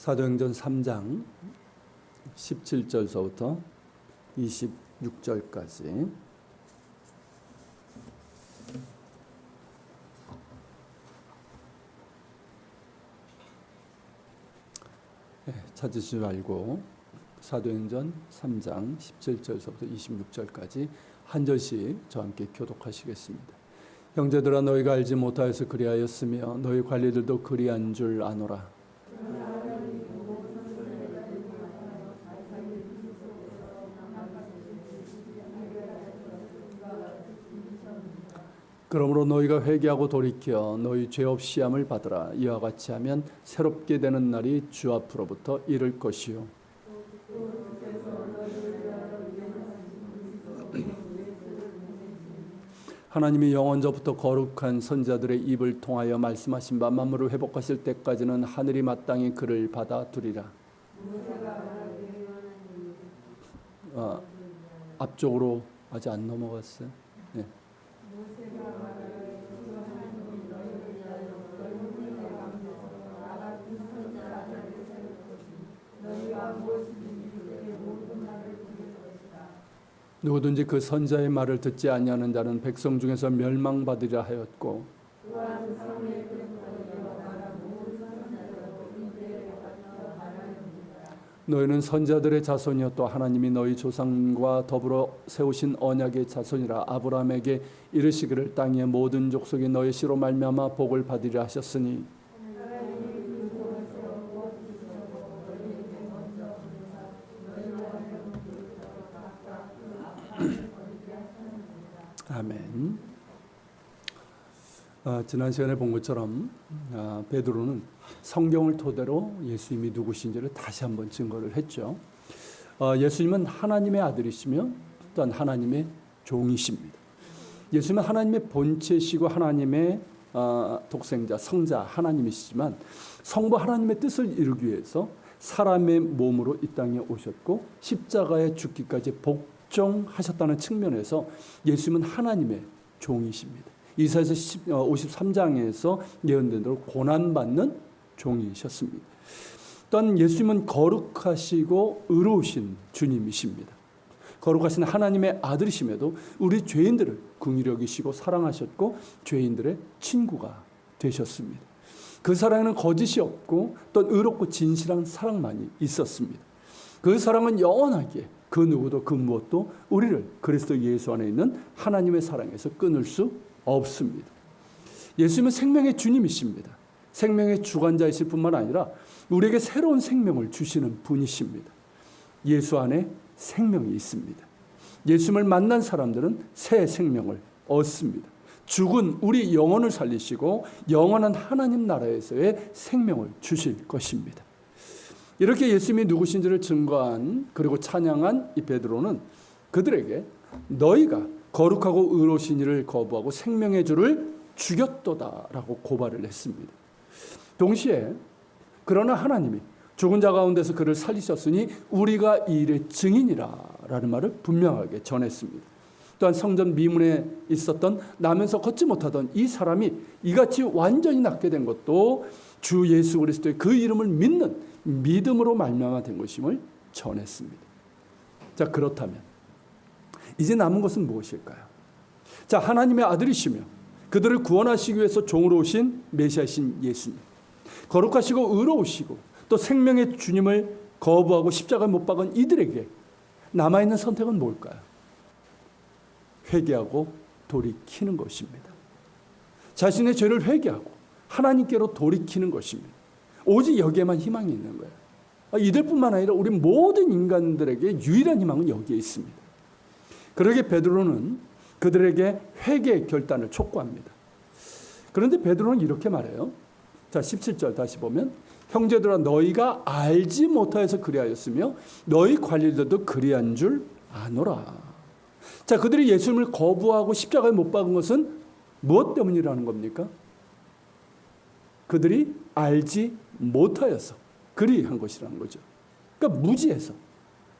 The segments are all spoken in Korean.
사도행전 3장 17절서부터 26절까지 찾으시지 말고 사도행전 3장 17절서부터 26절까지 한 절씩 저와 함께 교독하시겠습니다. 형제들아, 너희가 알지 못하여서 그리하였으며 너희 관리들도 그리한 줄 아노라. 그러므로 너희가 회개하고 돌이켜 너희 죄 없이 함을 받으라. 이와 같이 하면 새롭게 되는 날이 주 앞으로부터 이를 것이요. 하나님이 영원전부터 거룩한 선자들의 입을 통하여 말씀하신 바 만물을 회복하실 때까지는 하늘이 마땅히 그를 받아두리라. 앞쪽으로 아직 안 넘어갔어요. 네. 누구든지 그 선자의 말을 듣지 아니하는 자는 백성 중에서 멸망받으리라 하였고, 너희는 선자들의 자손이요 또 하나님이 너희 조상과 더불어 세우신 언약의 자손이라. 아브라함에게 이르시기를 땅의 모든 족속이 너희 씨로 말미암아 복을 받으리라 하셨으니, 아멘. 지난 시간에 본 것처럼 베드로는 성경을 토대로 예수님이 누구신지를 다시 한번 증거를 했죠. 예수님은 하나님의 아들이시며 또한 하나님의 종이십니다. 예수님은 하나님의 본체시고 하나님의 독생자, 성자 하나님이시지만 성부 하나님의 뜻을 이루기 위해서 사람의 몸으로 이 땅에 오셨고 십자가에 죽기까지 복종하셨다는 측면에서 예수님은 하나님의 종이십니다. 이사야서 53장에서 예언된 대로 고난받는 종이셨습니다. 또한 예수님은 거룩하시고 의로우신 주님이십니다. 거룩하신 하나님의 아들이심에도 우리 죄인들을 긍휼히 여기시고 사랑하셨고 죄인들의 친구가 되셨습니다. 그 사랑에는 거짓이 없고 또 의롭고 진실한 사랑만이 있었습니다. 그 사랑은 영원하게 그 누구도 그 무엇도 우리를 그리스도 예수 안에 있는 하나님의 사랑에서 끊을 수 없습니다. 예수님은 생명의 주님이십니다. 생명의 주관자이실 뿐만 아니라 우리에게 새로운 생명을 주시는 분이십니다. 예수 안에 생명이 있습니다. 예수님을 만난 사람들은 새 생명을 얻습니다. 죽은 우리 영혼을 살리시고 영원한 하나님 나라에서의 생명을 주실 것입니다. 이렇게 예수님이 누구신지를 증거한 그리고 찬양한 이 베드로는 그들에게 너희가 거룩하고 의로우신 이를 거부하고 생명의 주를 죽였도다라고 고발을 했습니다. 동시에 그러나 하나님이 죽은 자 가운데서 그를 살리셨으니 우리가 이 일의 증인이라라는 말을 분명하게 전했습니다. 또한 성전 미문에 있었던 나면서 걷지 못하던 이 사람이 이같이 완전히 낫게 된 것도 주 예수 그리스도의 그 이름을 믿는 믿음으로 말미암아 된 것임을 전했습니다. 자, 그렇다면 이제 남은 것은 무엇일까요? 자, 하나님의 아들이시며 그들을 구원하시기 위해서 종으로 오신 메시아이신 예수님, 거룩하시고 의로우시고 또 생명의 주님을 거부하고 십자가에 못 박은 이들에게 남아있는 선택은 뭘까요? 회개하고 돌이키는 것입니다. 자신의 죄를 회개하고 하나님께로 돌이키는 것입니다. 오직 여기에만 희망이 있는 거예요. 이들뿐만 아니라 우리 모든 인간들에게 유일한 희망은 여기에 있습니다. 그러게 베드로는 그들에게 회개의 결단을 촉구합니다. 그런데 베드로는 이렇게 말해요. 자, 17절 다시 보면 형제들아, 너희가 알지 못하여서 그리하였으며 너희 관리들도 그리한 줄 아노라. 자, 그들이 예수님을 거부하고 십자가에 못 박은 것은 무엇 때문이라는 겁니까? 그들이 알지 못하여서 그리한 것이라는 거죠. 그러니까 무지해서.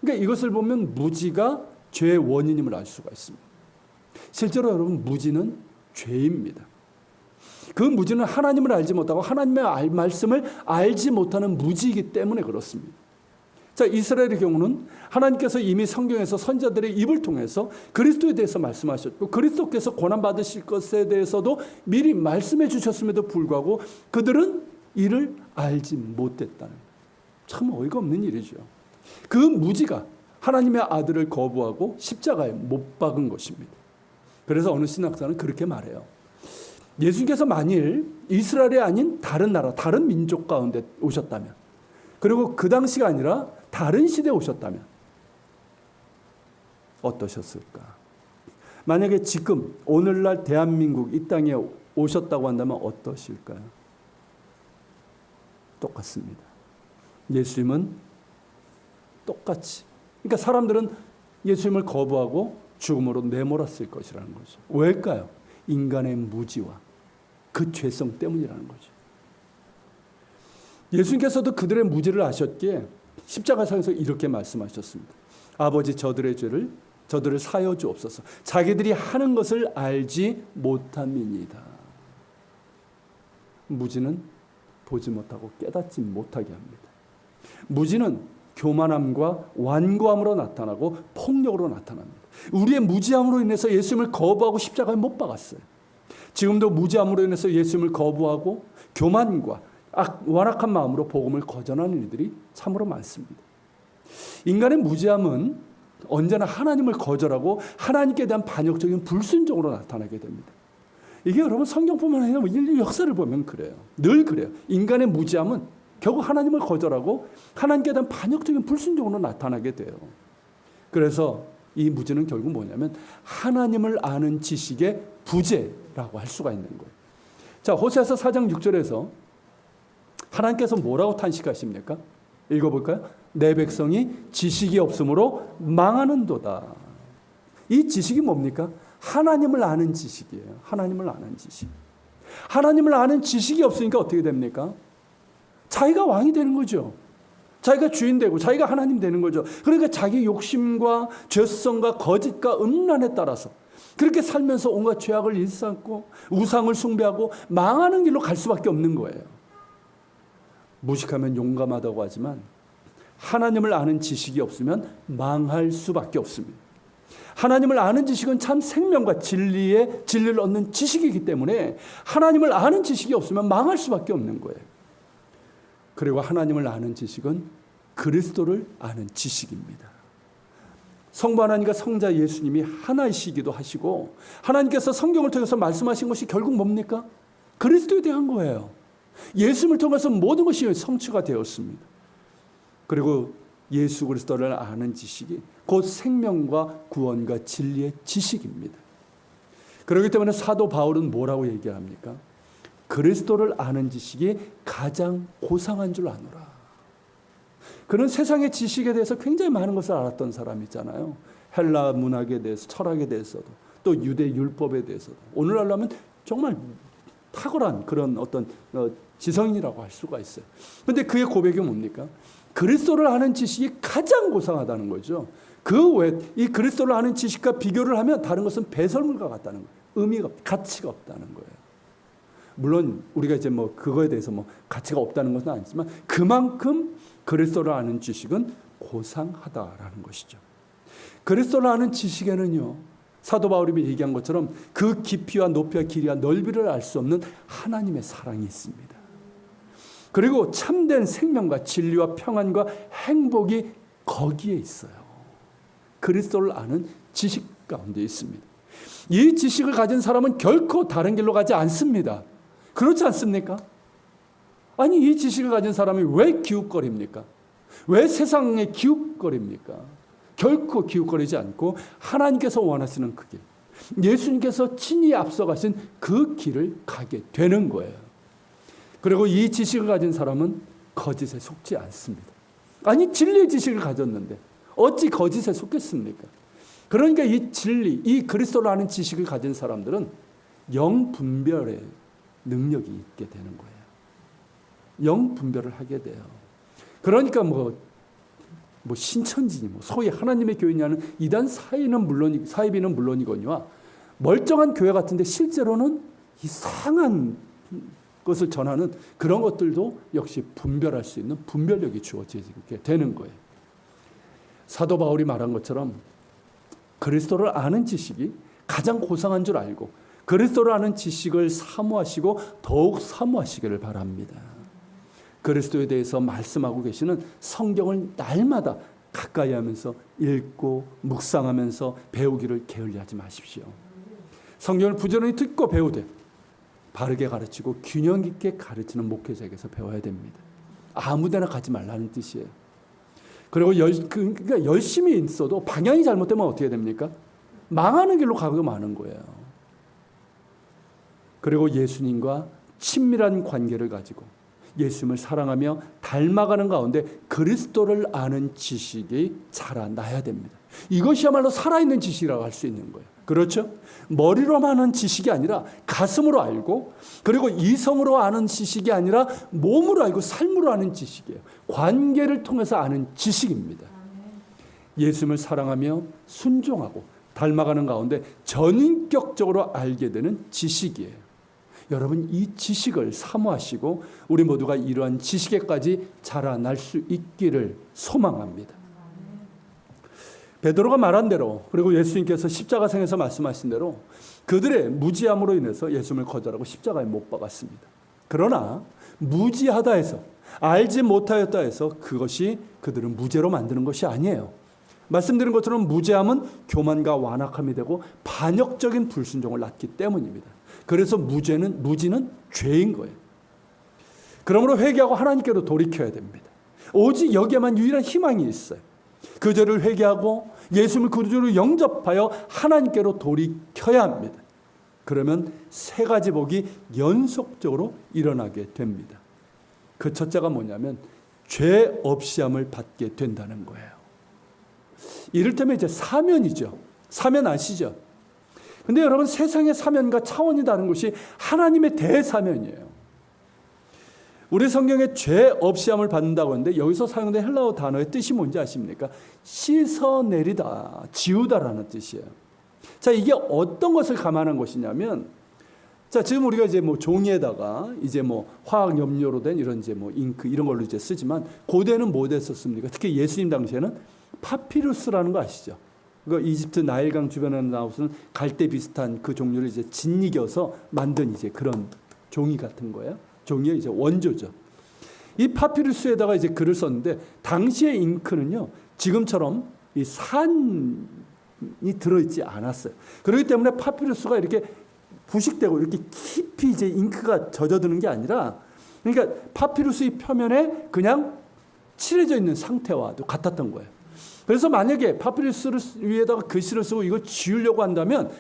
그러니까 이것을 보면 무지가 죄의 원인임을 알 수가 있습니다. 실제로 여러분, 무지는 죄입니다. 그 무지는 하나님을 알지 못하고 하나님의 말씀을 알지 못하는 무지이기 때문에 그렇습니다. 자, 이스라엘의 경우는 하나님께서 이미 성경에서 선지자들의 입을 통해서 그리스도에 대해서 말씀하셨고 그리스도께서 고난받으실 것에 대해서도 미리 말씀해 주셨음에도 불구하고 그들은 이를 알지 못했다는, 참 어이가 없는 일이죠. 그 무지가 하나님의 아들을 거부하고 십자가에 못 박은 것입니다. 그래서 어느 신학자는 그렇게 말해요. 예수님께서 만일 이스라엘이 아닌 다른 나라, 다른 민족 가운데 오셨다면, 그리고 그 당시가 아니라 다른 시대에 오셨다면 어떠셨을까? 만약에 지금 오늘날 대한민국 이 땅에 오셨다고 한다면 어떠실까요? 똑같습니다. 예수님은 똑같이, 그러니까 사람들은 예수님을 거부하고 죽음으로 내몰았을 것이라는 거죠. 왜일까요? 인간의 무지와 그 죄성 때문이라는 거죠. 예수님께서도 그들의 무지를 아셨기에 십자가상에서 이렇게 말씀하셨습니다. 아버지, 저들을 사여 주옵소서. 자기들이 하는 것을 알지 못함이니이다. 무지는 보지 못하고 깨닫지 못하게 합니다. 무지는 교만함과 완고함으로 나타나고 폭력으로 나타납니다. 우리의 무지함으로 인해서 예수님을 거부하고 십자가에 못 박았어요. 지금도 무지함으로 인해서 예수님을 거부하고 교만과 완악한 마음으로 복음을 거절하는 이들이 참으로 많습니다. 인간의 무지함은 언제나 하나님을 거절하고 하나님께 대한 반역적인 불순종으로 나타나게 됩니다. 이게 여러분 성경뿐만 아니라 인류 역사를 보면 그래요. 늘 그래요. 인간의 무지함은 결국 하나님을 거절하고 하나님께 대한 반역적인 불순종으로 나타나게 돼요. 그래서 이 무지는 결국 뭐냐면 하나님을 아는 지식의 부재라고 할 수가 있는 거예요. 자, 호세아서 4장 6절에서 하나님께서 뭐라고 탄식하십니까? 읽어볼까요? 내 백성이 지식이 없으므로 망하는도다. 이 지식이 뭡니까? 하나님을 아는 지식이에요. 하나님을 아는 지식. 하나님을 아는 지식이 없으니까 어떻게 됩니까? 자기가 왕이 되는 거죠. 자기가 주인 되고 자기가 하나님 되는 거죠. 그러니까 자기 욕심과 죄성과 거짓과 음란에 따라서 그렇게 살면서 온갖 죄악을 일삼고 우상을 숭배하고 망하는 길로 갈 수밖에 없는 거예요. 무식하면 용감하다고 하지만 하나님을 아는 지식이 없으면 망할 수밖에 없습니다. 하나님을 아는 지식은 참 생명과 진리를 얻는 지식이기 때문에 하나님을 아는 지식이 없으면 망할 수밖에 없는 거예요. 그리고 하나님을 아는 지식은 그리스도를 아는 지식입니다. 성부 하나님과 성자 예수님이 하나이시기도 하시고 하나님께서 성경을 통해서 말씀하신 것이 결국 뭡니까? 그리스도에 대한 거예요. 예수님을 통해서 모든 것이 성취가 되었습니다. 그리고 예수 그리스도를 아는 지식이 곧 생명과 구원과 진리의 지식입니다. 그렇기 때문에 사도 바울은 뭐라고 얘기합니까? 그리스도를 아는 지식이 가장 고상한 줄 아노라. 그는 세상의 지식에 대해서 굉장히 많은 것을 알았던 사람이잖아요. 헬라 문학에 대해서, 철학에 대해서도, 또 유대 율법에 대해서도. 오늘날로 하면 정말 탁월한 그런 어떤 지성인이라고 할 수가 있어요. 그런데 그의 고백이 뭡니까? 그리스도를 아는 지식이 가장 고상하다는 거죠. 그 외 이 그리스도를 아는 지식과 비교를 하면 다른 것은 배설물과 같다는 거예요. 의미가, 가치가 없다는 거예요. 물론 우리가 이제 뭐 그거에 대해서 뭐 가치가 없다는 것은 아니지만 그만큼 그리스도를 아는 지식은 고상하다라는 것이죠. 그리스도를 아는 지식에는요, 사도 바울이 얘기한 것처럼 그 깊이와 높이와 길이와 넓이를 알 수 없는 하나님의 사랑이 있습니다. 그리고 참된 생명과 진리와 평안과 행복이 거기에 있어요. 그리스도를 아는 지식 가운데 있습니다. 이 지식을 가진 사람은 결코 다른 길로 가지 않습니다. 그렇지 않습니까? 아니, 이 지식을 가진 사람이 왜 기웃거립니까? 왜 세상에 기웃거립니까? 결코 기웃거리지 않고 하나님께서 원하시는 그 길, 예수님께서 친히 앞서가신 그 길을 가게 되는 거예요. 그리고 이 지식을 가진 사람은 거짓에 속지 않습니다. 아니, 진리의 지식을 가졌는데 어찌 거짓에 속겠습니까? 그러니까 이 진리, 이 그리스도를 아는 지식을 가진 사람들은 영분별의 능력이 있게 되는 거예요. 영분별을 하게 돼요. 그러니까 뭐 신천지니 소위 하나님의 교회냐는 이단 사이비는 물론이거니와 멀쩡한 교회 같은데 실제로는 이상한 것을 전하는 그런 것들도 역시 분별할 수 있는 분별력이 주어지게 되는 거예요. 사도 바울이 말한 것처럼 그리스도를 아는 지식이 가장 고상한 줄 알고 그리스도를 아는 지식을 사모하시고 더욱 사모하시기를 바랍니다. 그리스도에 대해서 말씀하고 계시는 성경을 날마다 가까이 하면서 읽고 묵상하면서 배우기를 게을리하지 마십시오. 성경을 부지런히 듣고 배우되 바르게 가르치고 균형 있게 가르치는 목회자에게서 배워야 됩니다. 아무데나 가지 말라는 뜻이에요. 그리고 그러니까 열심히 있어도 방향이 잘못되면 어떻게 됩니까? 망하는 길로 가고 마는 거예요. 그리고 예수님과 친밀한 관계를 가지고 예수님을 사랑하며 닮아가는 가운데 그리스도를 아는 지식이 자라나야 됩니다. 이것이야말로 살아있는 지식이라고 할 수 있는 거예요. 그렇죠? 머리로만 하는 지식이 아니라 가슴으로 알고 그리고 이성으로 아는 지식이 아니라 몸으로 알고 삶으로 아는 지식이에요. 관계를 통해서 아는 지식입니다. 예수님을 사랑하며 순종하고 닮아가는 가운데 전인격적으로 알게 되는 지식이에요. 여러분 이 지식을 사모하시고 우리 모두가 이러한 지식에까지 자라날 수 있기를 소망합니다. 베드로가 말한 대로 그리고 예수님께서 십자가상에서 말씀하신 대로 그들의 무지함으로 인해서 예수님을 거절하고 십자가에 못 박았습니다. 그러나 무지하다 해서 알지 못하였다 해서 그것이 그들은 무죄로 만드는 것이 아니에요. 말씀드린 것처럼 무죄함은 교만과 완악함이 되고 반역적인 불순종을 낳기 때문입니다. 그래서 무지는 죄인 거예요. 그러므로 회개하고 하나님께로 돌이켜야 됩니다. 오직 여기에만 유일한 희망이 있어요. 그 죄를 회개하고 예수님을 구주로 영접하여 하나님께로 돌이켜야 합니다. 그러면 세 가지 복이 연속적으로 일어나게 됩니다. 그 첫째가 뭐냐면 죄 없이함을 받게 된다는 거예요. 이를테면 이제 사면이죠. 사면 아시죠? 근데 여러분 세상의 사면과 차원이 다른 것이 하나님의 대사면이에요. 우리 성경에 죄 없이함을 받는다고 하는데 여기서 사용된 헬라어 단어의 뜻이 뭔지 아십니까? 씻어내리다, 지우다라는 뜻이에요. 자, 이게 어떤 것을 감안한 것이냐면, 자, 지금 우리가 이제 뭐 종이에다가 이제 뭐 화학 염료로 된 이런 이제 뭐 잉크 이런 걸로 이제 쓰지만 고대는 뭐 됐었습니까? 특히 예수님 당시에는 파피루스라는 거 아시죠? 그 이집트 나일강 주변에 나오는 갈대 비슷한 그 종류를 이제 짓이겨서 만든 이제 그런 종이 같은 거예요. 종이의 이제 원조죠. 이 파피루스에다가 이제 글을 썼는데 당시의 잉크는요 지금처럼 이 산이 들어있지 않았어요. 그렇기 때문에 파피루스가 이렇게 부식되고 이렇게 깊이 이제 잉크가 젖어드는 게 아니라 그러니까 파피루스의 표면에 그냥 칠해져 있는 상태와도 같았던 거예요. 그래서 만약에 파피루스 위에다가 글씨를 쓰고 이걸 지우려고 한다면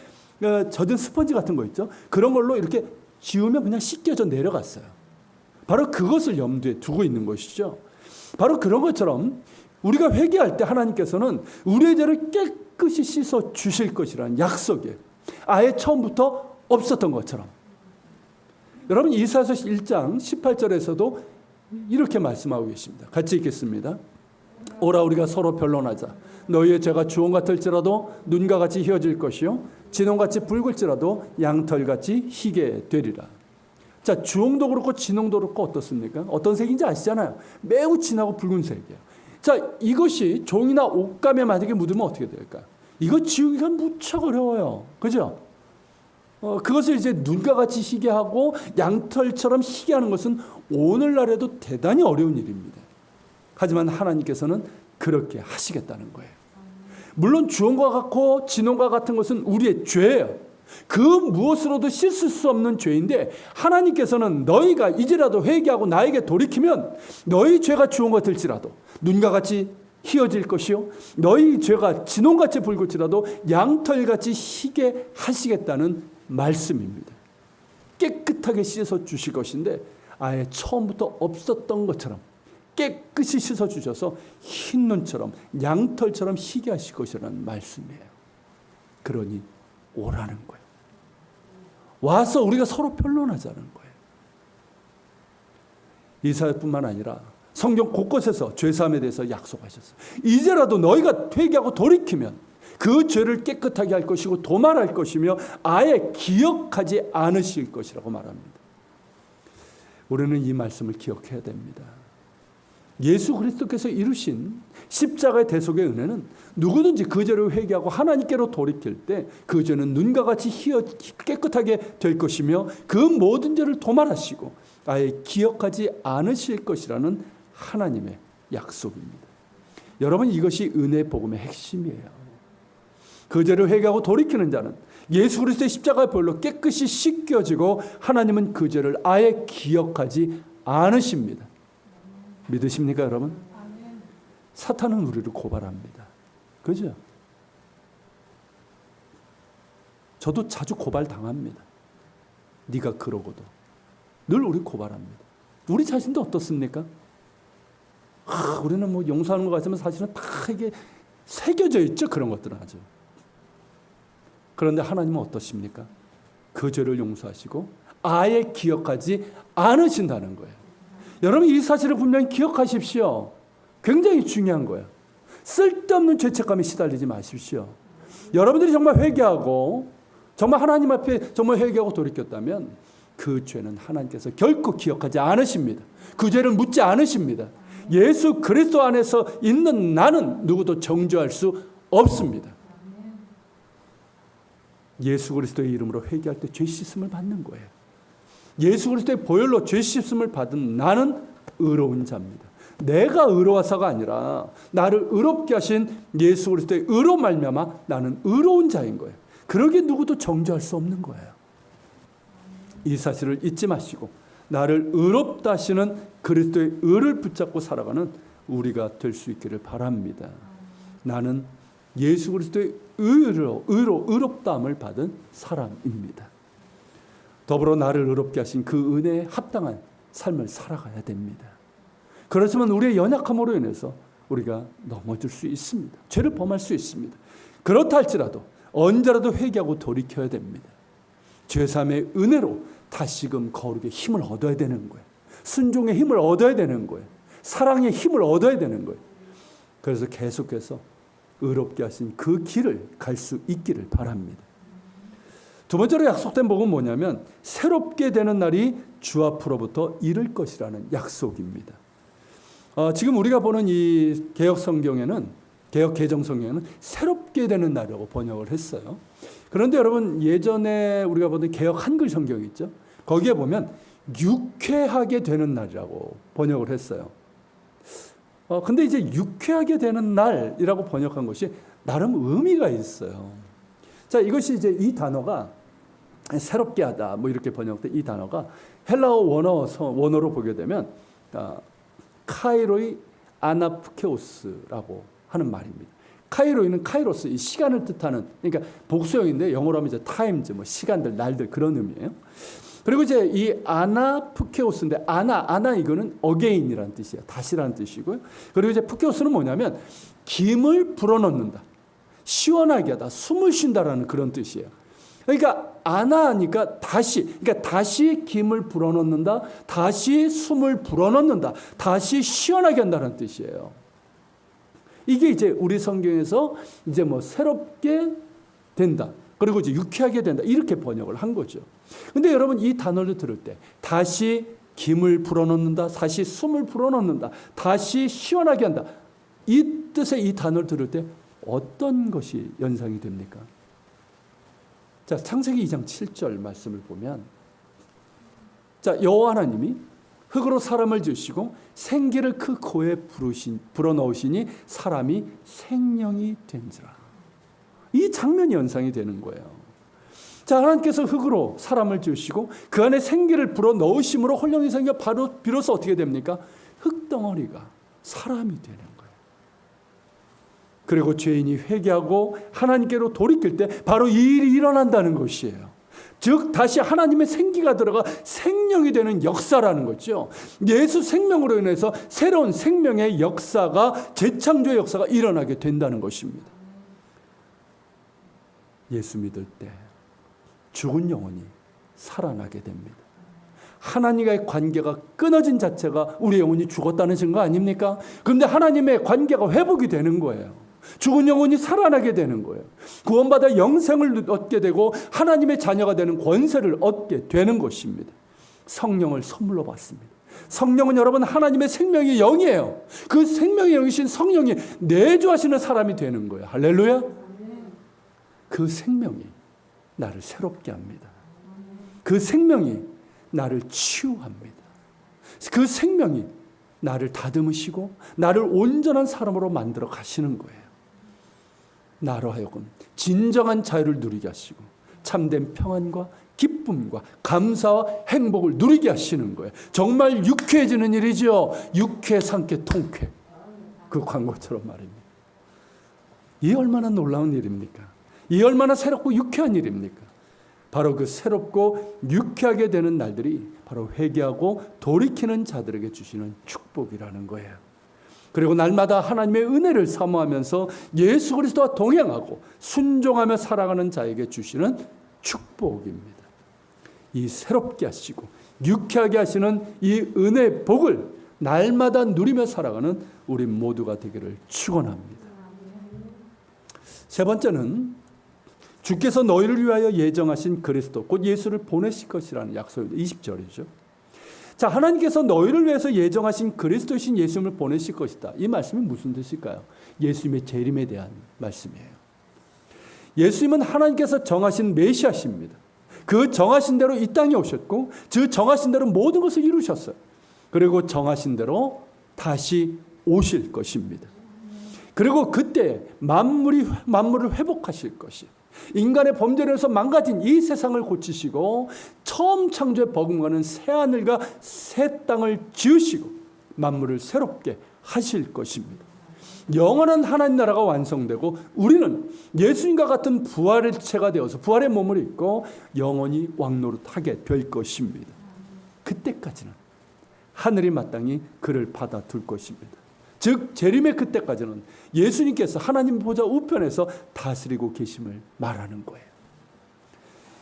젖은 스펀지 같은 거 있죠. 그런 걸로 이렇게 지우면 그냥 씻겨져 내려갔어요. 바로 그것을 염두에 두고 있는 것이죠. 바로 그런 것처럼 우리가 회개할 때 하나님께서는 우리의 죄를 깨끗이 씻어 주실 것이라는 약속이에요. 아예 처음부터 없었던 것처럼. 여러분 이사야서 1장 18절에서도 이렇게 말씀하고 계십니다. 같이 읽겠습니다. 오라 우리가 서로 변론하자. 너희의 죄가 주홍 같을지라도 눈과 같이 희어질 것이요 진홍같이 붉을지라도 양털같이 희게 되리라. 자, 주홍도 그렇고 진홍도 그렇고 어떻습니까? 어떤 색인지 아시잖아요. 매우 진하고 붉은색이에요. 자, 이것이 종이나 옷감에 만약에 묻으면 어떻게 될까요? 이거 지우기가 무척 어려워요. 그죠? 그것을 이제 눈과 같이 희게 하고 양털처럼 희게 하는 것은 오늘날에도 대단히 어려운 일입니다. 하지만 하나님께서는 그렇게 하시겠다는 거예요. 물론 주홍과 같고 진홍과 같은 것은 우리의 죄예요. 그 무엇으로도 씻을 수 없는 죄인데 하나님께서는 너희가 이제라도 회개하고 나에게 돌이키면 너희 죄가 주홍 같을지라도 눈과 같이 희어질 것이요 너희 죄가 진홍같이 붉을지라도 양털같이 희게 하시겠다는 말씀입니다. 깨끗하게 씻어 주실 것인데 아예 처음부터 없었던 것처럼 깨끗이 씻어 주셔서 흰 눈처럼 양털처럼 희게 하실 것이라는 말씀이에요. 그러니 오라는 거예요. 와서 우리가 서로 변론하자는 거예요. 이사야뿐만 아니라 성경 곳곳에서 죄사함에 대해서 약속하셨어요. 이제라도 너희가 회개하고 돌이키면 그 죄를 깨끗하게 할 것이고 도말할 것이며 아예 기억하지 않으실 것이라고 말합니다. 우리는 이 말씀을 기억해야 됩니다. 예수 그리스도께서 이루신 십자가의 대속의 은혜는 누구든지 그 죄를 회개하고 하나님께로 돌이킬 때 그 죄는 눈과 같이 깨끗하게 될 것이며 그 모든 죄를 도말하시고 아예 기억하지 않으실 것이라는 하나님의 약속입니다. 여러분, 이것이 은혜 복음의 핵심이에요. 그 죄를 회개하고 돌이키는 자는 예수 그리스도의 십자가의 보혈로 깨끗이 씻겨지고 하나님은 그 죄를 아예 기억하지 않으십니다. 믿으십니까, 여러분? 사탄은 우리를 고발합니다. 그죠? 저도 자주 고발당합니다. 네가 그러고도. 늘 우리 고발합니다. 우리 자신도 어떻습니까? 우리는 뭐 용서하는 것 같지만 사실은 다 이게 새겨져 있죠. 그런 것들은 아주. 그런데 하나님은 어떠십니까? 그 죄를 용서하시고 아예 기억하지 않으신다는 거예요. 여러분, 이 사실을 분명히 기억하십시오. 굉장히 중요한 거예요. 쓸데없는 죄책감에 시달리지 마십시오. 여러분들이 정말 회개하고 정말 하나님 앞에 정말 회개하고 돌이켰다면 그 죄는 하나님께서 결코 기억하지 않으십니다. 그 죄를 묻지 않으십니다. 예수 그리스도 안에서 있는 나는 누구도 정죄할 수 없습니다. 예수 그리스도의 이름으로 회개할 때 죄 씻음을 받는 거예요. 예수 그리스도의 보혈로 죄 씻음을 받은 나는 의로운 자입니다. 내가 의로워서가 아니라 나를 의롭게 하신 예수 그리스도의 의로 말미암아 나는 의로운 자인 거예요. 그러기에 누구도 정죄할 수 없는 거예요. 이 사실을 잊지 마시고 나를 의롭다 하시는 그리스도의 의를 붙잡고 살아가는 우리가 될 수 있기를 바랍니다. 나는 예수 그리스도의 의롭다함을 받은 사람입니다. 더불어 나를 의롭게 하신 그 은혜에 합당한 삶을 살아가야 됩니다. 그렇지만 우리의 연약함으로 인해서 우리가 넘어질 수 있습니다. 죄를 범할 수 있습니다. 그렇다 할지라도 언제라도 회개하고 돌이켜야 됩니다. 죄사함의 은혜로 다시금 거룩의 힘을 얻어야 되는 거예요. 순종의 힘을 얻어야 되는 거예요. 사랑의 힘을 얻어야 되는 거예요. 그래서 계속해서 의롭게 하신 그 길을 갈 수 있기를 바랍니다. 두 번째로 약속된 복은 뭐냐면 새롭게 되는 날이 주 앞으로부터 이를 것이라는 약속입니다. 지금 우리가 보는 이 개혁 성경에는 개혁 개정 성경에는 새롭게 되는 날이라고 번역을 했어요. 그런데 여러분, 예전에 우리가 보던 개혁 한글 성경 있죠? 거기에 보면 유쾌하게 되는 날이라고 번역을 했어요. 근데 이제 유쾌하게 되는 날이라고 번역한 것이 나름 의미가 있어요. 자, 이것이 이제 이 단어가 새롭게 하다 뭐 이렇게 번역된 이 단어가 헬라어 원어로 보게 되면 카이로이 아나프케오스라고 하는 말입니다. 카이로이는 카이로스, 이 시간을 뜻하는, 그러니까 복수형인데 영어로 하면 이제 타임즈, 뭐 시간들, 날들 그런 의미예요. 그리고 이제 이 아나프케오스인데 아나 이거는 어게인이라는 뜻이에요. 다시라는 뜻이고요. 그리고 이제 푸케오스는 뭐냐면 김을 불어넣는다, 시원하게 하다, 숨을 쉰다라는 그런 뜻이에요. 그러니까 아나하니까 다시, 그러니까 다시 김을 불어넣는다, 다시 숨을 불어넣는다, 다시 시원하게 한다는 뜻이에요. 이게 이제 우리 성경에서 이제 뭐 새롭게 된다, 그리고 이제 유쾌하게 된다, 이렇게 번역을 한 거죠. 근데 여러분, 이 단어를 들을 때 다시 김을 불어넣는다, 다시 숨을 불어넣는다, 다시 시원하게 한다, 이 뜻의 이 단어를 들을 때 어떤 것이 연상이 됩니까? 자, 창세기 2장 7절 말씀을 보면, 자, 여호와 하나님이 흙으로 사람을 지으시고 생기를 그 코에 불어넣으시니 사람이 생명이 된지라. 이 장면이 연상이 되는 거예요. 자, 하나님께서 흙으로 사람을 지으시고 그 안에 생기를 불어넣으심으로 혼령이 생겨 비로소 어떻게 됩니까? 흙덩어리가 사람이 되는 거예요. 그리고 죄인이 회개하고 하나님께로 돌이킬 때 바로 이 일이 일어난다는 것이에요. 즉 다시 하나님의 생기가 들어가 생명이 되는 역사라는 거죠. 예수 생명으로 인해서 새로운 생명의 역사가, 재창조의 역사가 일어나게 된다는 것입니다. 예수 믿을 때 죽은 영혼이 살아나게 됩니다. 하나님과의 관계가 끊어진 자체가 우리 영혼이 죽었다는 증거 아닙니까? 그런데 하나님의 관계가 회복이 되는 거예요. 죽은 영혼이 살아나게 되는 거예요. 구원받아 영생을 얻게 되고 하나님의 자녀가 되는 권세를 얻게 되는 것입니다. 성령을 선물로 받습니다. 성령은 여러분 하나님의 생명의 영이에요. 그 생명의 영이신 성령이 내주하시는 사람이 되는 거예요. 할렐루야. 그 생명이 나를 새롭게 합니다. 그 생명이 나를 치유합니다. 그 생명이 나를 다듬으시고 나를 온전한 사람으로 만들어 가시는 거예요. 나로 하여금 진정한 자유를 누리게 하시고 참된 평안과 기쁨과 감사와 행복을 누리게 하시는 거예요. 정말 유쾌해지는 일이죠. 유쾌, 상쾌, 통쾌. 그 광고처럼 말입니다. 이 얼마나 놀라운 일입니까? 이 얼마나 새롭고 유쾌한 일입니까? 바로 그 새롭고 유쾌하게 되는 날들이 바로 회개하고 돌이키는 자들에게 주시는 축복이라는 거예요. 그리고 날마다 하나님의 은혜를 사모하면서 예수 그리스도와 동행하고 순종하며 살아가는 자에게 주시는 축복입니다. 이 새롭게 하시고 유쾌하게 하시는 이 은혜의 복을 날마다 누리며 살아가는 우리 모두가 되기를 축원합니다. 세 번째는 주께서 너희를 위하여 예정하신 그리스도 곧 예수를 보내실 것이라는 약속입니다. 20절이죠. 자, 하나님께서 너희를 위해서 예정하신 그리스도이신 예수님을 보내실 것이다. 이 말씀이 무슨 뜻일까요? 예수님의 재림에 대한 말씀이에요. 예수님은 하나님께서 정하신 메시아십니다. 그 정하신 대로 이 땅에 오셨고 그 정하신 대로 모든 것을 이루셨어요. 그리고 정하신 대로 다시 오실 것입니다. 그리고 그때 만물을 회복하실 것이에요. 인간의 범죄로 해서 망가진 이 세상을 고치시고 처음 창조에 버금가는 새하늘과 새 땅을 지으시고 만물을 새롭게 하실 것입니다. 영원한 하나님 나라가 완성되고 우리는 예수님과 같은 부활의 체가 되어서 부활의 몸을 입고 영원히 왕노릇하게 될 것입니다. 그때까지는 하늘이 마땅히 그를 받아둘 것입니다. 즉 재림의 그때까지는 예수님께서 하나님 보좌 우편에서 다스리고 계심을 말하는 거예요.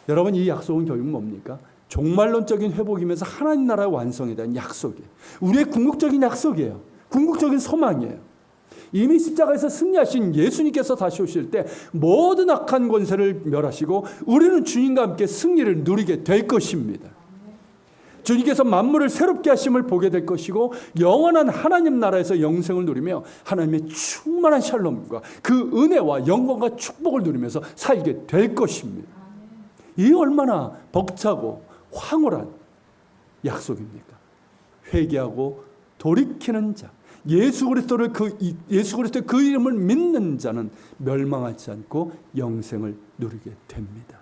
여러분, 이 약속은 결국 뭡니까? 종말론적인 회복이면서 하나님 나라의 완성에 대한 약속이에요. 우리의 궁극적인 약속이에요. 궁극적인 소망이에요. 이미 십자가에서 승리하신 예수님께서 다시 오실 때 모든 악한 권세를 멸하시고 우리는 주님과 함께 승리를 누리게 될 것입니다. 주님께서 만물을 새롭게 하심을 보게 될 것이고 영원한 하나님 나라에서 영생을 누리며 하나님의 충만한 샬롬과 그 은혜와 영광과 축복을 누리면서 살게 될 것입니다. 이 얼마나 벅차고 황홀한 약속입니까? 회개하고 돌이키는 자, 예수 그리스도의 그 이름을 믿는 자는 멸망하지 않고 영생을 누리게 됩니다.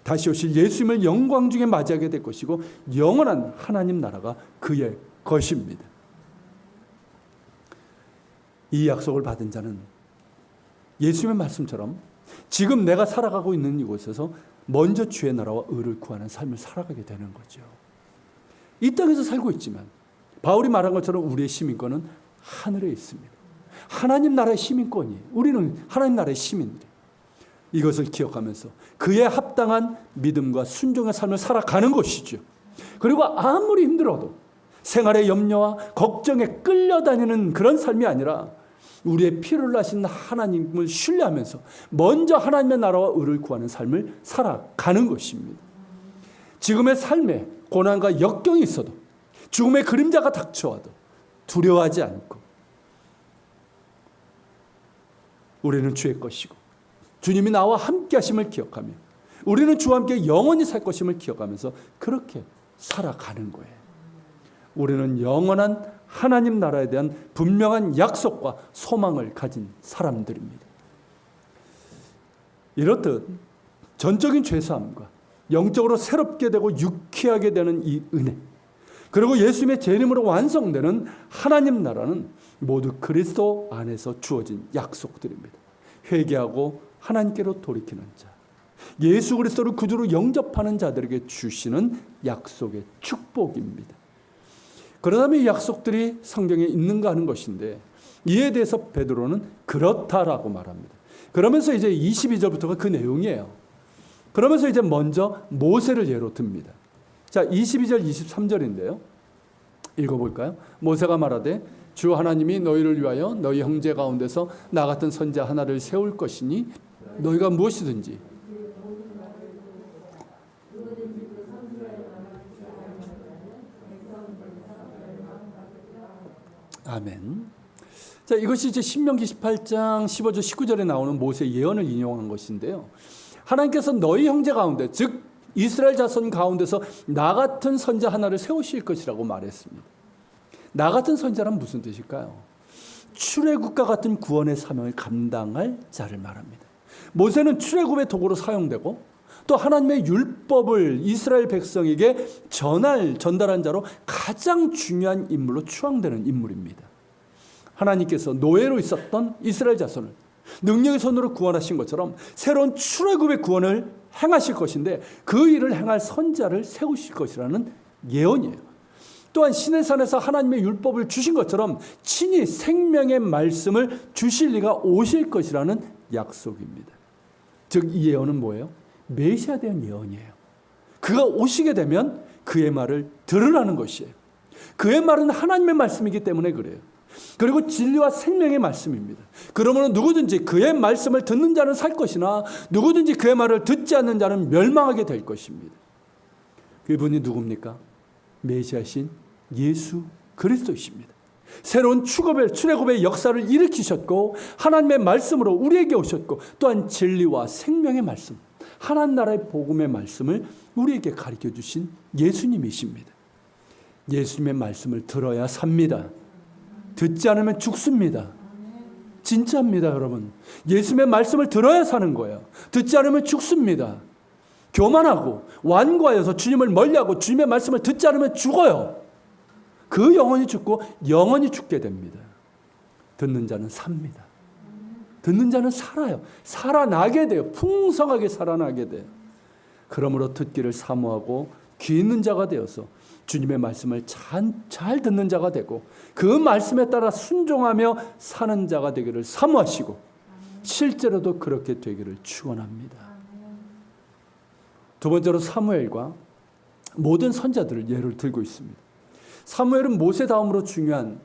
다시 오실 예수님을 영광 중에 맞이하게 될 것이고 영원한 하나님 나라가 그의 것입니다. 이 약속을 받은 자는 예수님의 말씀처럼 지금 내가 살아가고 있는 이곳에서 먼저 주의 나라와 의를 구하는 삶을 살아가게 되는 거죠. 이 땅에서 살고 있지만 바울이 말한 것처럼 우리의 시민권은 하늘에 있습니다. 하나님 나라의 시민권이에요. 우리는 하나님 나라의 시민들. 이것을 기억하면서 그에 합당한 믿음과 순종의 삶을 살아가는 것이죠. 그리고 아무리 힘들어도 생활의 염려와 걱정에 끌려다니는 그런 삶이 아니라 우리의 피를 나신 하나님을 신뢰하면서 먼저 하나님의 나라와 의를 구하는 삶을 살아가는 것입니다. 지금의 삶에 고난과 역경이 있어도 죽음의 그림자가 닥쳐와도 두려워하지 않고 우리는 주의 것이고 주님이 나와 함께 하심을 기억하며 우리는 주와 함께 영원히 살 것임을 기억하면서 그렇게 살아가는 거예요. 우리는 영원한 하나님 나라에 대한 분명한 약속과 소망을 가진 사람들입니다. 이렇듯 전적인 죄사함과 영적으로 새롭게 되고 유쾌하게 되는 이 은혜, 그리고 예수님의 재림으로 완성되는 하나님 나라는 모두 그리스도 안에서 주어진 약속들입니다. 회개하고 하나님께로 돌이키는 자, 예수 그리스도를 구주로 영접하는 자들에게 주시는 약속의 축복입니다. 그러다면 이 약속들이 성경에 있는가 하는 것인데 이에 대해서 베드로는 그렇다라고 말합니다. 그러면서 이제 22절부터가 그 내용이에요. 그러면서 이제 먼저 모세를 예로 듭니다. 자, 22절 23절인데요. 읽어볼까요? 모세가 말하되 주 하나님이 너희를 위하여 너희 형제 가운데서 나 같은 선자 하나를 세울 것이니 너희가 무엇이든지 아멘. 자, 이것이 이제 신명기 18장 15절 19절에 나오는 모세 예언을 인용한 것인데요. 하나님께서 너희 형제 가운데, 즉 이스라엘 자손 가운데서 나 같은 선자 하나를 세우실 것이라고 말했습니다. 나 같은 선자란 무슨 뜻일까요? 출애굽과 같은 구원의 사명을 감당할 자를 말합니다. 모세는 출애굽의 도구로 사용되고 또 하나님의 율법을 이스라엘 백성에게 전달한 자로 가장 중요한 인물로 추앙되는 인물입니다. 하나님께서 노예로 있었던 이스라엘 자손을 능력의 손으로 구원하신 것처럼 새로운 출애굽의 구원을 행하실 것인데 그 일을 행할 선자를 세우실 것이라는 예언이에요. 또한 시내산에서 하나님의 율법을 주신 것처럼 친히 생명의 말씀을 주실 이가 오실 것이라는 약속입니다. 즉 이 예언은 뭐예요? 메시아에 대한 예언이에요. 그가 오시게 되면 그의 말을 들으라는 것이에요. 그의 말은 하나님의 말씀이기 때문에 그래요. 그리고 진리와 생명의 말씀입니다. 그러므로 누구든지 그의 말씀을 듣는 자는 살 것이나 누구든지 그의 말을 듣지 않는 자는 멸망하게 될 것입니다. 그분이 누굽니까? 메시아신 예수 그리스도이십니다. 새로운 출애굽의 역사를 일으키셨고 하나님의 말씀으로 우리에게 오셨고 또한 진리와 생명의 말씀, 하나님 나라의 복음의 말씀을 우리에게 가르쳐 주신 예수님이십니다. 예수님의 말씀을 들어야 삽니다. 듣지 않으면 죽습니다. 진짜입니다, 여러분. 예수님의 말씀을 들어야 사는 거예요. 듣지 않으면 죽습니다. 교만하고 완고하여서 주님을 멀리하고 주님의 말씀을 듣지 않으면 죽어요. 그 영혼이 죽고 영원히 죽게 됩니다. 듣는 자는 삽니다. 듣는 자는 살아요. 살아나게 돼요. 풍성하게 살아나게 돼요. 그러므로 듣기를 사모하고 귀 있는 자가 되어서 주님의 말씀을 잘 듣는 자가 되고 그 말씀에 따라 순종하며 사는 자가 되기를 사모하시고 실제로도 그렇게 되기를 축원합니다. 두 번째로 사무엘과 모든 선자들을 예를 들고 있습니다. 사무엘은 모세 다음으로 중요한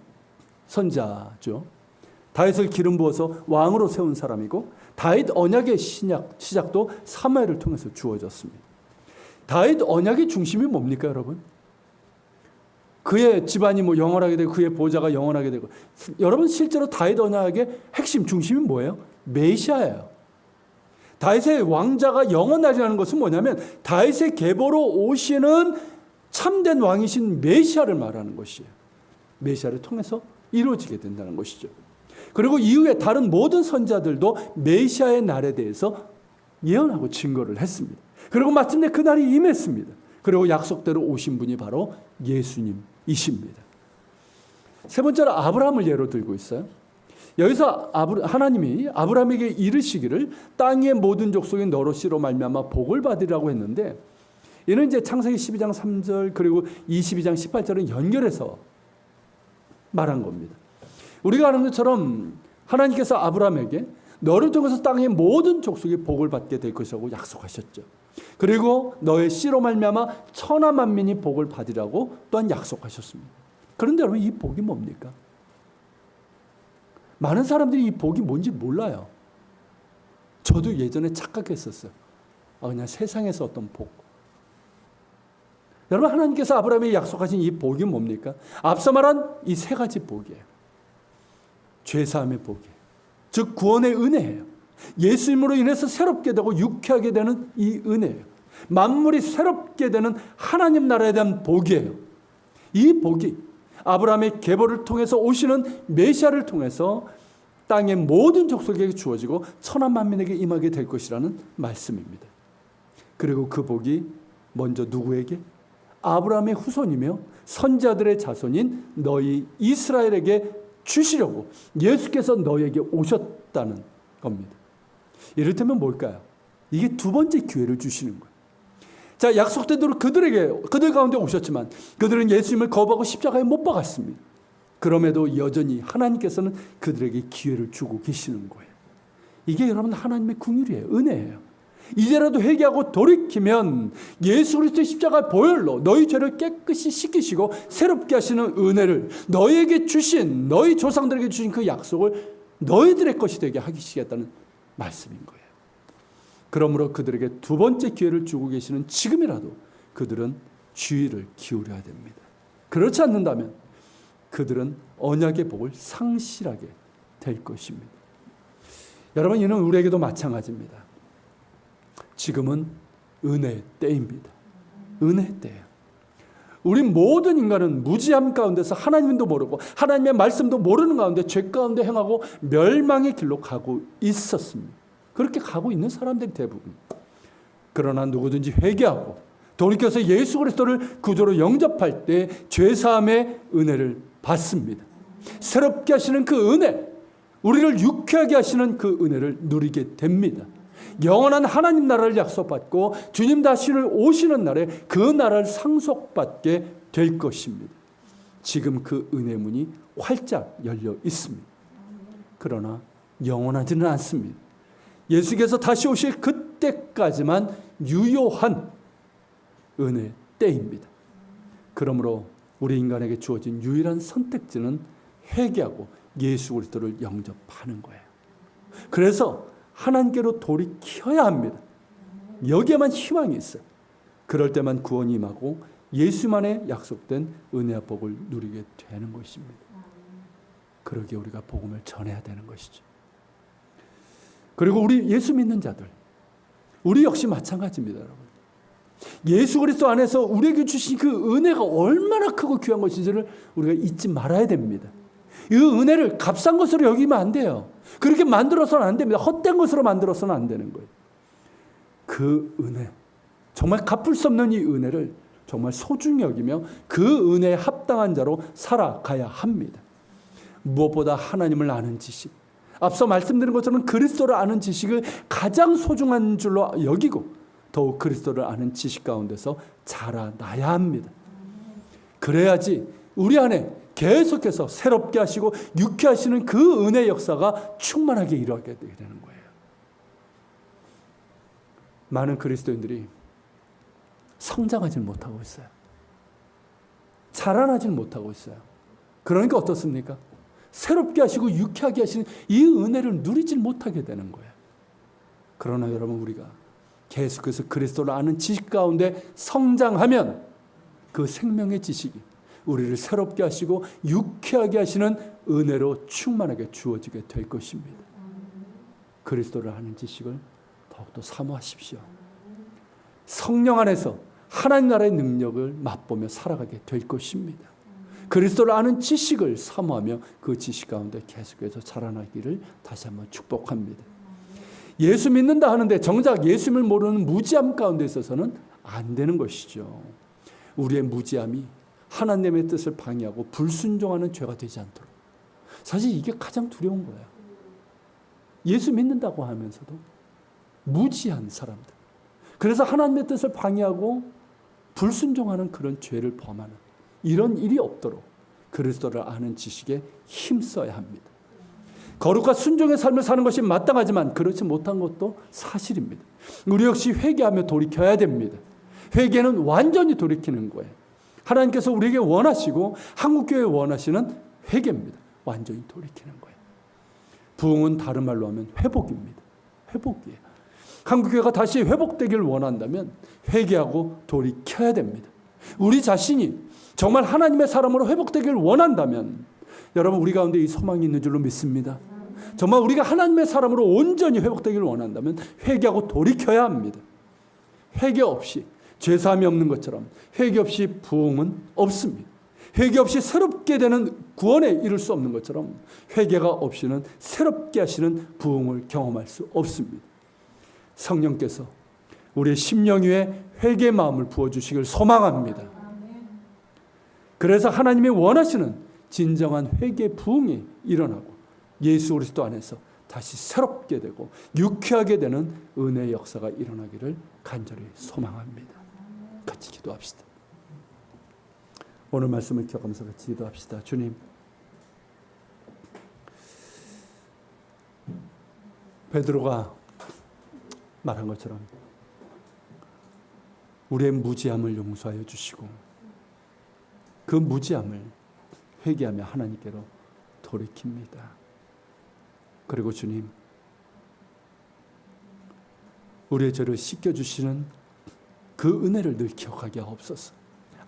선자죠. 다윗을 기름 부어서 왕으로 세운 사람이고 다윗 언약의 시작도 사무엘을 통해서 주어졌습니다. 다윗 언약의 중심이 뭡니까, 여러분? 그의 집안이 영원하게 되고 그의 보좌가 영원하게 되고, 여러분 실제로 다윗 언약의 핵심 중심이 뭐예요? 메시아예요. 다윗의 왕자가 영원하리라는 것은 뭐냐면 다윗의 계보로 오시는 참된 왕이신 메시아를 말하는 것이에요. 메시아를 통해서 이루어지게 된다는 것이죠. 그리고 이후에 다른 모든 선자들도 메시아의 날에 대해서 예언하고 증거를 했습니다. 그리고 마침내 그날이 임했습니다. 그리고 약속대로 오신 분이 바로 예수님이십니다. 세 번째로 아브라함을 예로 들고 있어요. 여기서 하나님이 아브라함에게 이르시기를 땅의 모든 족속이 너로 씨로 말미암아 복을 받으리라고 했는데, 이는 이제 창세기 12장 3절 그리고 22장 18절을 연결해서 말한 겁니다. 우리가 아는 것처럼 하나님께서 아브라함에게 너를 통해서 땅의 모든 족속이 복을 받게 될 것이라고 약속하셨죠. 그리고 너의 씨로 말미암아 천하 만민이 복을 받으라고 또한 약속하셨습니다. 그런데 여러분, 이 복이 뭡니까? 많은 사람들이 이 복이 뭔지 몰라요. 저도 예전에 착각했었어요. 그냥 세상에서 어떤 복. 여러분, 하나님께서 아브라함에게 약속하신 이 복이 뭡니까? 앞서 말한 이 세 가지 복이에요. 죄사함의 복이에요. 즉 구원의 은혜예요. 예수님으로 인해서 새롭게 되고 유쾌하게 되는 이 은혜예요. 만물이 새롭게 되는 하나님 나라에 대한 복이에요. 이 복이 아브라함의 계보를 통해서 오시는 메시아를 통해서 땅의 모든 족속에게 주어지고 천하 만민에게 임하게 될 것이라는 말씀입니다. 그리고 그 복이 먼저 누구에게? 아브라함의 후손이며 선자들의 자손인 너희 이스라엘에게 주시려고 예수께서 너에게 오셨다는 겁니다. 이를테면 뭘까요? 이게 두 번째 기회를 주시는 거예요. 자, 약속대로 그들 가운데 오셨지만 그들은 예수님을 거부하고 십자가에 못 박았습니다. 그럼에도 여전히 하나님께서는 그들에게 기회를 주고 계시는 거예요. 이게 여러분 하나님의 긍휼이에요. 은혜예요. 이제라도 회개하고 돌이키면 예수 그리스도의 십자가 보혈로 너희 죄를 깨끗이 씻기시고 새롭게 하시는 은혜를 너희에게 주신, 너희 조상들에게 주신 그 약속을 너희들의 것이 되게 하시겠다는 말씀인 거예요. 그러므로 그들에게 두 번째 기회를 주고 계시는 지금이라도 그들은 주의를 기울여야 됩니다. 그렇지 않는다면 그들은 언약의 복을 상실하게 될 것입니다. 여러분, 이는 우리에게도 마찬가지입니다. 지금은 은혜의 때입니다. 은혜의 때예요. 우리 모든 인간은 무지함 가운데서 하나님도 모르고 하나님의 말씀도 모르는 가운데 죄 가운데 행하고 멸망의 길로 가고 있었습니다. 그렇게 가고 있는 사람들이 대부분. 그러나 누구든지 회개하고 돌이켜서 예수 그리스도를 구주로 영접할 때 죄사함의 은혜를 받습니다. 새롭게 하시는 그 은혜, 우리를 유쾌하게 하시는 그 은혜를 누리게 됩니다. 영원한 하나님 나라를 약속받고 주님 다시 오시는 날에 그 나라를 상속받게 될 것입니다. 지금 그 은혜 문이 활짝 열려 있습니다. 그러나 영원하지는 않습니다. 예수께서 다시 오실 그때까지만 유효한 은혜 때입니다. 그러므로 우리 인간에게 주어진 유일한 선택지는 회개하고 예수 그리스도를 영접하는 거예요. 그래서 하나님께로 돌이켜야 합니다. 여기에만 희망이 있어요. 그럴 때만 구원이 임하고 예수만의 약속된 은혜와 복을 누리게 되는 것입니다. 그러기에 우리가 복음을 전해야 되는 것이죠. 그리고 우리 예수 믿는 자들, 우리 역시 마찬가지입니다, 여러분. 예수 그리스도 안에서 우리에게 주신 그 은혜가 얼마나 크고 귀한 것인지를 우리가 잊지 말아야 됩니다. 이 은혜를 값싼 것으로 여기면 안 돼요. 그렇게 만들어서는 안 됩니다. 헛된 것으로 만들어서는 안 되는 거예요. 그 은혜, 정말 갚을 수 없는 이 은혜를 정말 소중히 여기며 그 은혜에 합당한 자로 살아가야 합니다. 무엇보다 하나님을 아는 지식, 앞서 말씀드린 것처럼 그리스도를 아는 지식을 가장 소중한 줄로 여기고 더욱 그리스도를 아는 지식 가운데서 자라나야 합니다. 그래야지 우리 안에 계속해서 새롭게 하시고 유쾌 하시는 그 은혜의 역사가 충만하게 일어나게 되는 거예요. 많은 그리스도인들이 성장하지 못하고 있어요. 자라나지 못하고 있어요. 그러니까 어떻습니까? 새롭게 하시고 유쾌하게 하시는 이 은혜를 누리지 못하게 되는 거예요. 그러나 여러분, 우리가 계속해서 그리스도를 아는 지식 가운데 성장하면 그 생명의 지식이 우리를 새롭게 하시고 유쾌하게 하시는 은혜로 충만하게 주어지게 될 것입니다. 그리스도를 아는 지식을 더욱더 사모하십시오. 성령 안에서 하나님 나라의 능력을 맛보며 살아가게 될 것입니다. 그리스도를 아는 지식을 사모하며 그 지식 가운데 계속해서 자라나기를 다시 한번 축복합니다. 예수 믿는다 하는데 정작 예수를 모르는 무지함 가운데 있어서는 안 되는 것이죠. 우리의 무지함이 하나님의 뜻을 방해하고 불순종하는 죄가 되지 않도록. 사실 이게 가장 두려운 거예요. 예수 믿는다고 하면서도 무지한 사람들. 그래서 하나님의 뜻을 방해하고 불순종하는 그런 죄를 범하는 이런 일이 없도록 그리스도를 아는 지식에 힘써야 합니다. 거룩과 순종의 삶을 사는 것이 마땅하지만 그렇지 못한 것도 사실입니다. 우리 역시 회개하며 돌이켜야 됩니다. 회개는 완전히 돌이키는 거예요. 하나님께서 우리에게 원하시고 한국교회에 원하시는 회개입니다. 완전히 돌이키는 거예요. 부흥은 다른 말로 하면 회복입니다. 회복이에요. 한국교회가 다시 회복되기를 원한다면 회개하고 돌이켜야 됩니다. 우리 자신이 정말 하나님의 사람으로 회복되기를 원한다면 여러분, 우리 가운데 이 소망이 있는 줄로 믿습니다. 정말 우리가 하나님의 사람으로 온전히 회복되기를 원한다면 회개하고 돌이켜야 합니다. 회개 없이 죄사함이 없는 것처럼 회개 없이 부흥은 없습니다. 회개 없이 새롭게 되는 구원에 이룰 수 없는 것처럼 회개가 없이는 새롭게 하시는 부흥을 경험할 수 없습니다. 성령께서 우리의 심령 위에 회개의 마음을 부어주시길 소망합니다. 그래서 하나님이 원하시는 진정한 회개 부흥이 일어나고 예수 그리스도 안에서 다시 새롭게 되고 유쾌하게 되는 은혜의 역사가 일어나기를 간절히 소망합니다. 같이 기도합시다. 오늘 말씀을 기억하면서 같이 기도합시다. 주님, 베드로가 말한 것처럼 우리의 무지함을 용서하여 주시고 그 무지함을 회개하며 하나님께로 돌이킵니다. 그리고 주님, 우리의 죄를 씻겨주시는 그 은혜를 늘 기억하게 하옵소서.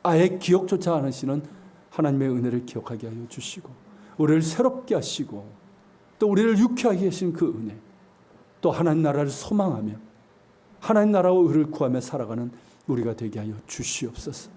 아예 기억조차 않으시는 하나님의 은혜를 기억하게 하여 주시고 우리를 새롭게 하시고 또 우리를 유쾌하게 하신 그 은혜, 또 하나님 나라를 소망하며 하나님 나라와 의를 구하며 살아가는 우리가 되게 하여 주시옵소서.